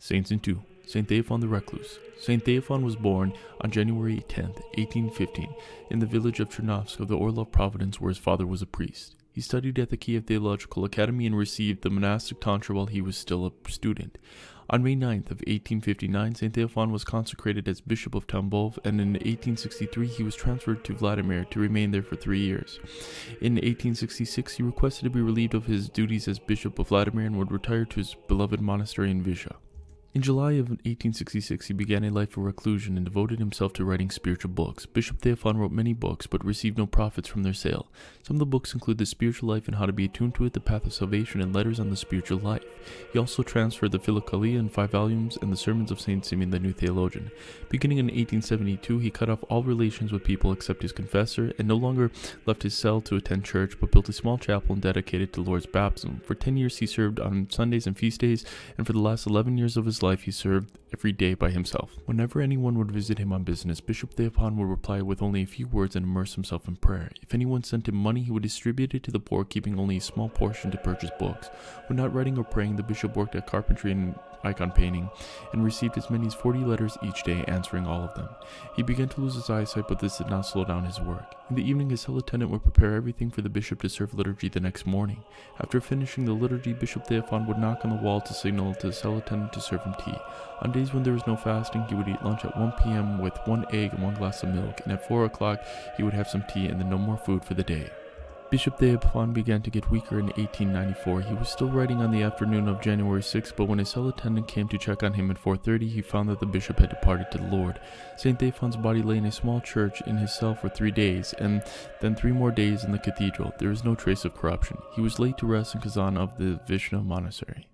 Saints in 2. Saint Theophan the Recluse. Saint Theophan was born on January 10, 1815, in the village of Chernovsk of the Orlov province, where his father was a priest. He studied at the Kiev Theological Academy and received the monastic tonsure while he was still a student. On May 9th of 1859, Saint Theophan was consecrated as Bishop of Tambov, and in 1863 he was transferred to Vladimir to remain there for 3 years. In 1866 he requested to be relieved of his duties as Bishop of Vladimir and would retire to his beloved monastery in Visha. In July of 1866, he began a life of reclusion and devoted himself to writing spiritual books. Bishop Theophan wrote many books, but received no profits from their sale. Some of the books include The Spiritual Life and How to Be Attuned to It, The Path of Salvation, and Letters on the Spiritual Life. He also transferred the Philokalia in 5 volumes and the Sermons of Saint Simeon the New Theologian. Beginning in 1872, he cut off all relations with people except his confessor, and no longer left his cell to attend church, but built a small chapel and dedicated to Lord's baptism. For 10 years he served on Sundays and feast days, and for the last 11 years of his life he served every day by himself. Whenever anyone would visit him on business, Bishop Theophan would reply with only a few words and immerse himself in prayer. If anyone sent him money, he would distribute it to the poor, keeping only a small portion to purchase books. When not writing or praying, the bishop worked at carpentry and icon painting, and received as many as 40 letters each day, answering all of them. He began to lose his eyesight, but this did not slow down his work. In the evening, his cell attendant would prepare everything for the bishop to serve liturgy the next morning. After finishing the liturgy, Bishop Theophan would knock on the wall to signal to the cell attendant to serve him tea. On days when there was no fasting, he would eat lunch at 1 p.m. with 1 egg and 1 glass of milk, and at 4 o'clock he would have some tea and then no more food for the day. Bishop Theophan began to get weaker in 1894. He was still writing on the afternoon of January 6, but when his cell attendant came to check on him at 4:30, he found that the bishop had departed to the Lord. Saint Theophan's body lay in a small church in his cell for 3 days, and then 3 more days in the cathedral. There was no trace of corruption. He was laid to rest in Kazan of the Vishnu monastery.